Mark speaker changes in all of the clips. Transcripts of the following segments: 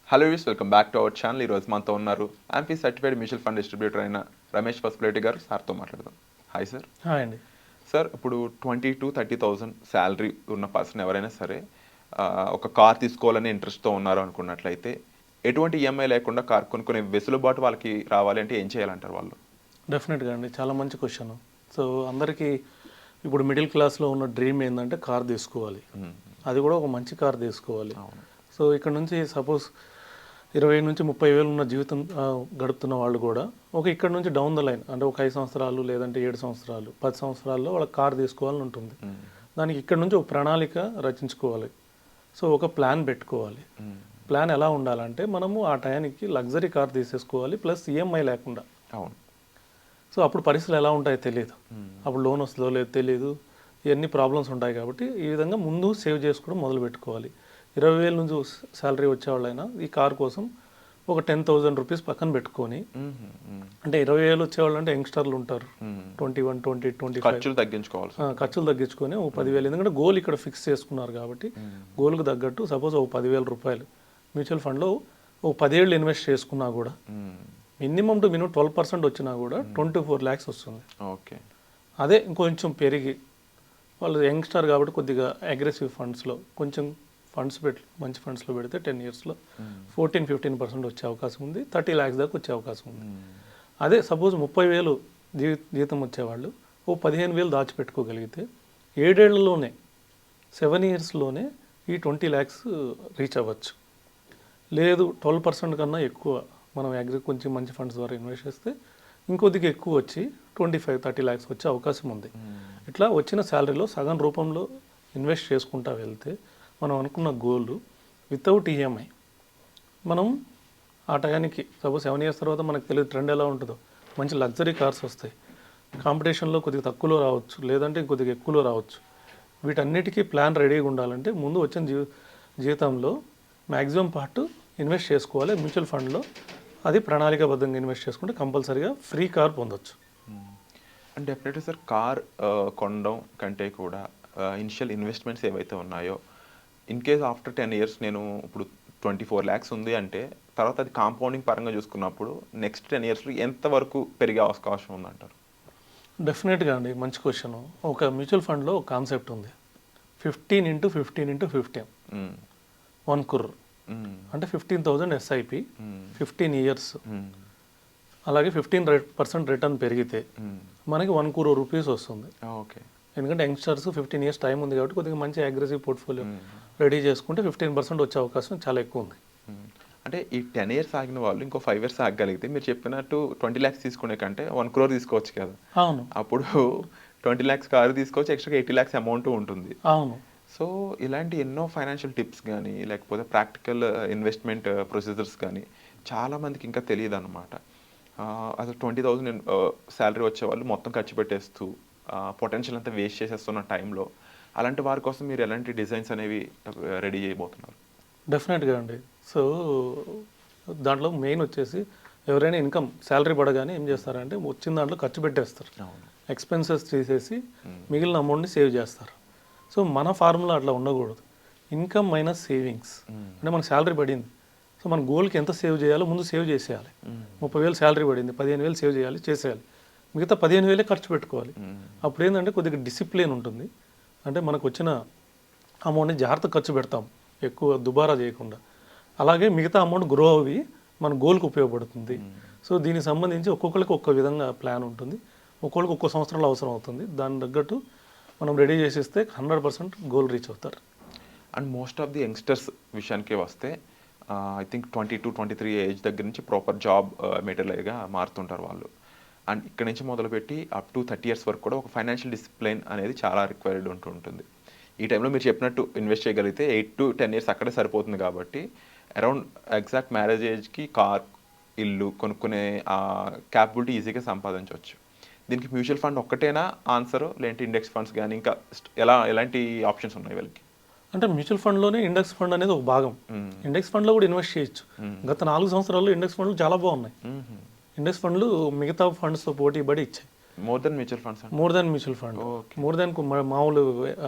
Speaker 1: Hello views, welcome back to our channel. ఈరోజు మనతో ఉన్నారు MP certified mutual fund distributor అయిన రమేష్ పసుపులేటి గారు. సార్తో మాట్లాడదాం. Hi sir.
Speaker 2: హాయ్ అండి.
Speaker 1: సార్, ఇప్పుడు 20,000 to 30,000 శాలరీ ఉన్న పర్సన్ ఎవరైనా సరే ఒక కార్ తీసుకోవాలని ఇంట్రెస్ట్తో ఉన్నారు అనుకున్నట్లయితే ఎటువంటి ఈఎంఐ లేకుండా కార్ కొనుక్కునే వెసులుబాటు వాళ్ళకి రావాలి అంటే ఏం చేయాలంటారు వాళ్ళు?
Speaker 2: డెఫినెట్గా అండి, చాలా మంచి క్వశ్చన్. సో అందరికీ ఇప్పుడు మిడిల్ క్లాస్లో ఉన్న డ్రీమ్ ఏంటంటే కార్ తీసుకోవాలి, అది కూడా ఒక మంచి కార్ తీసుకోవాలి. సో ఇక్కడ నుంచి సపోజ్ 20 నుంచి 30 వేలు ఉన్న జీవితం గడుపుతున్న వాళ్ళు కూడా ఇక్కడ నుంచి డౌన్ ద లైన్ అంటే ఒక 5 సంవత్సరాలు లేదంటే 7 సంవత్సరాలు 10 సంవత్సరాల్లో వాళ్ళకి కార్ తీసుకోవాలని ఉంటుంది. దానికి ఇక్కడ నుంచి ఒక ప్రణాళిక రచించుకోవాలి. సో ఒక ప్లాన్ పెట్టుకోవాలి. ప్లాన్ ఎలా ఉండాలంటే మనము ఆ టయానికి లగ్జరీ కార్ తీసేసుకోవాలి, ప్లస్ ఈఎంఐ లేకుండా.
Speaker 1: అవును.
Speaker 2: సో అప్పుడు పరిస్థితులు ఎలా ఉంటాయో తెలియదు, అప్పుడు లోన్ వస్తుందో లేదో తెలియదు, ఇవన్నీ ప్రాబ్లమ్స్ ఉంటాయి. కాబట్టి ఈ విధంగా ముందు సేవ్ చేసుకోవడం మొదలు పెట్టుకోవాలి. 20,000 నుంచి శాలరీ వచ్చేవాళ్ళైనా ఈ కార్ కోసం ఒక 10,000 రూపీస్ పక్కన పెట్టుకొని, అంటే 20,000 వచ్చేవాళ్ళు అంటే యంగ్స్టర్లు ఉంటారు, 21, 20, 25 ఖర్చులు తగ్గించుకొని ఒక 10,000, ఎందుకంటే గోల్ ఇక్కడ ఫిక్స్ చేసుకున్నారు కాబట్టి గోల్కి తగ్గట్టు సపోజ్ ఒక 10,000 రూపాయలు మ్యూచువల్ ఫండ్లో ఒక 10 ఏళ్ళు ఇన్వెస్ట్ చేసుకున్నా కూడా మినిమం టు మినిమం 12% వచ్చినా కూడా 24 lakhs వస్తుంది.
Speaker 1: ఓకే. అదే
Speaker 2: ఇంకొంచెం పెరిగి వాళ్ళు యంగ్స్టర్ కాబట్టి కొద్దిగా అగ్రెసివ్ ఫండ్స్లో కొంచెం ఫండ్స్ మంచి ఫండ్స్లో పెడితే 10 yearsలో 14-15% వచ్చే అవకాశం ఉంది, 30 lakhs దాకా వచ్చే అవకాశం ఉంది. అదే సపోజ్ 30,000 జీతం వచ్చేవాళ్ళు ఓ 15,000 దాచిపెట్టుకోగలిగితే 7 ఏళ్లలోనే 7 yearsలోనే ఈ 20 lakhs రీచ్ అవ్వచ్చు. లేదు 12% కన్నా ఎక్కువ మనం కొంచెం మంచి ఫండ్స్ ద్వారా ఇన్వెస్ట్ చేస్తే ఇంకొద్దిగా ఎక్కువ వచ్చి 25-30 lakhs వచ్చే అవకాశం ఉంది. ఇట్లా వచ్చిన శాలరీలో సగం రూపంలో ఇన్వెస్ట్ చేసుకుంటా వెళ్తే మనం అనుకున్న గోల్ వితౌట్ ఈఎంఐ మనం ఆ టయానికి సపోజ్ 7 years తర్వాత మనకు తెలియదు ట్రెండ్ ఎలా ఉంటుందో, మంచి లగ్జరీ కార్స్ వస్తాయి, కాంపిటీషన్లో కొద్దిగా తక్కువలో రావచ్చు లేదంటే కొద్దిగా ఎక్కువలో రావచ్చు. వీటన్నిటికీ ప్లాన్ రెడీగా ఉండాలంటే ముందు వచ్చిన జీవితంలో మ్యాక్సిమం పార్ట్ ఇన్వెస్ట్ చేసుకోవాలి మ్యూచువల్ ఫండ్లో. అది ప్రణాళికాబద్ధంగా ఇన్వెస్ట్ చేసుకుంటే కంపల్సరీగా ఫ్రీ కార్ పొందొచ్చు.
Speaker 1: అండ్ డెఫినెట్లీ సార్, కార్ కొనడం కంటే కూడా ఇనిషియల్ ఇన్వెస్ట్మెంట్స్ ఏవైతే ఉన్నాయో ఇన్ కేస్ ఆఫ్టర్ 10 years నేను ఇప్పుడు 24 lakhs ఉంది అంటే తర్వాత అది కాంపౌండింగ్ పరంగా చూసుకున్నప్పుడు నెక్స్ట్ 10 yearsలో ఎంతవరకు పెరిగే అవకాశం ఉందంటారు?
Speaker 2: డెఫినెట్గా అండి, మంచి క్వశ్చన్. ఒక మ్యూచువల్ ఫండ్లో ఒక కాన్సెప్ట్ ఉంది, 15 into 15 into 15 1 crore అంటే 15,000 SIP 15 years. అలాగే 15% రిటర్న్ పెరిగితే మనకి 1 crore rupees వస్తుంది.
Speaker 1: ఓకే.
Speaker 2: ఎందుకంటే యంగ్స్టర్స్ 15 years టైం ఉంది కాబట్టి కొద్దిగా మంచి అగ్రెసివ్ పోర్ట్ఫోలియో రెడీ చేసుకుంటే 15% వచ్చే అవకాశం చాలా ఎక్కువ ఉంది.
Speaker 1: అంటే ఈ 10 years ఆగిన వాళ్ళు ఇంకో 5 years ఆగగలిగితే మీరు చెప్పినట్టు 20 lakhs తీసుకునే కంటే 1 crore తీసుకోవచ్చు కదా.
Speaker 2: అవును.
Speaker 1: అప్పుడు 20 lakhs కారు తీసుకోవచ్చు, ఎక్స్ట్రా 80 lakhs అమౌంట్ ఉంటుంది.
Speaker 2: అవును.
Speaker 1: సో ఇలాంటి ఎన్నో ఫైనాన్షియల్ టిప్స్ కానీ లేకపోతే ప్రాక్టికల్ ఇన్వెస్ట్మెంట్ ప్రొసీజర్స్ కానీ చాలామందికి ఇంకా తెలియదు అనమాట. అసలు 20,000 శాలరీ వచ్చేవాళ్ళు మొత్తం ఖర్చు పెట్టేస్తూ పొటెన్షియల్ అంతా వేస్ట్ చేసేస్తున్న టైంలో అలాంటి వారి కోసం మీరు ఎలాంటి డిజైన్స్ అనేవి రెడీ చేయబోతున్నారు?
Speaker 2: డెఫినెట్గా అండి. సో దాంట్లో మెయిన్ వచ్చేసి ఎవరైనా ఇన్కమ్ శాలరీ పడగానే ఏం చేస్తారంటే వచ్చిన దాంట్లో ఖర్చు పెట్టేస్తారు, ఎక్స్పెన్సెస్ తీసేసి మిగిలిన అమౌంట్ని సేవ్ చేస్తారు. సో మన ఫార్ములా అట్లా ఉండకూడదు. ఇన్కమ్ మైనస్ సేవింగ్స్ అంటే మనకు శాలరీ పడింది, సో మన గోల్కి ఎంత సేవ్ చేయాలో ముందు సేవ్ చేసేయాలి. 30,000 శాలరీ పడింది, 15,000 సేవ్ చేసేయాలి, మిగతా 15,000 ఖర్చు పెట్టుకోవాలి. అప్పుడు ఏంటంటే కొద్దిగా డిసిప్లిన్ ఉంటుంది, అంటే మనకు వచ్చిన అమౌంట్ని జాగ్రత్త ఖర్చు పెడతాం, ఎక్కువ దుబారా చేయకుండా. అలాగే మిగతా అమౌంట్ గ్రో అవి మన గోల్కి ఉపయోగపడుతుంది. సో దీనికి సంబంధించి ఒక్కొక్కరికి ఒక్క విధంగా ప్లాన్ ఉంటుంది, ఒక్కొక్కరికి ఒక్కో సంవత్సరంలో అవసరం అవుతుంది. దాని తగ్గట్టు మనం రెడీ చేసేస్తే 100% గోల్ రీచ్ అవుతారు.
Speaker 1: And most of the youngsters విషయానికి వస్తే ఐ థింక్ 22-23 ఏజ్ దగ్గర నుంచి ప్రాపర్ జాబ్ మెటీరియల్గా మారుతుంటారు వాళ్ళు. అండ్ ఇక్కడ నుంచి మొదలుపెట్టి అప్ టు 30 years వరకు కూడా ఒక ఫైనాన్షియల్ డిసిప్లిన్ అనేది చాలా రిక్వైర్డ్ ఉంటుంది. ఈ టైంలో మీరు చెప్పినట్టు ఇన్వెస్ట్ చేయగలిగితే 8 to 10 years అక్కడే సరిపోతుంది. కాబట్టి అరౌండ్ ఎగ్జాక్ట్ మ్యారేజ్ ఏజ్కి కార్, ఇల్లు కొనుక్కునే క్యాపబిలిటీ ఈజీగా సంపాదించవచ్చు. దీనికి మ్యూచువల్ ఫండ్ ఒక్కటేనా ఆన్సర్, లేదంటే ఇండెక్స్ ఫండ్స్ కానీ ఇంకా ఎలాంటి ఆప్షన్స్ ఉన్నాయి వీళ్ళకి?
Speaker 2: అంటే మ్యూచువల్ ఫండ్లోనే ఇండెక్స్ ఫండ్ అనేది ఒక భాగం. ఇండెక్స్ ఫండ్లో కూడా ఇన్వెస్ట్ చేయొచ్చు. గత 4 సంవత్సరాల్లో ఇండెక్స్ ఫండ్లు చాలా బాగున్నాయి. ఇండెక్స్ ఫండ్లు మిగతా ఫండ్స్తో పోటీ పడి ఇచ్చాయి.
Speaker 1: More than mutual funds,
Speaker 2: more than mutual fund, more than మామూలు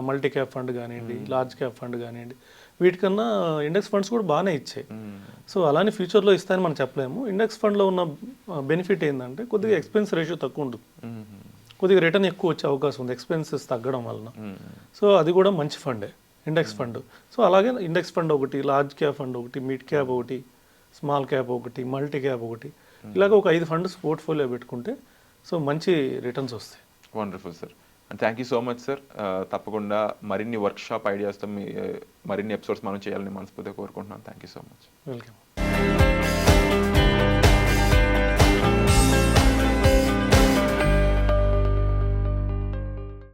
Speaker 2: మల్టీ క్యాప్ ఫండ్ కానివ్వండి, లార్జ్ క్యాప్ ఫండ్ కానివ్వండి, వీటికన్నా ఇండెక్స్ ఫండ్స్ కూడా బాగానే ఇచ్చాయి. సో అలానే ఫ్యూచర్లో ఇస్తాయని మనం చెప్పలేము. ఇండెక్స్ ఫండ్లో ఉన్న బెనిఫిట్ ఏంటంటే కొద్దిగా ఎక్స్పెన్స్ రేషియో తక్కువ ఉంటుంది, కొద్దిగా రిటర్న్ ఎక్కువ వచ్చే అవకాశం ఉంది ఎక్స్పెన్సెస్ తగ్గడం వలన. సో అది కూడా మంచి ఫండే ఇండెక్స్ ఫండ్. సో అలాగే ఇండెక్స్ ఫండ్ ఒకటి, లార్జ్ క్యాప్ ఫండ్ ఒకటి, మిడ్ క్యాప్ ఒకటి, స్మాల్ క్యాప్ ఒకటి, మల్టీ క్యాప్ ఒకటి, ఇలాగ ఒక 5 ఫండ్స్ పోర్ట్ఫోలియో పెట్టుకుంటే సో మంచి రిటర్న్స్ వస్తాయి.
Speaker 1: Wonderful sir, and thank you so much sir. తప్పకుండా మరిన్ని వర్క్షాప్ ఐడియాస్తో మరిన్ని ఎపిసోడ్స్ మనం చేయాలని మనస్ఫూర్తిగా కోరుకుంటున్నాను. Thank you so much.
Speaker 2: Welcome.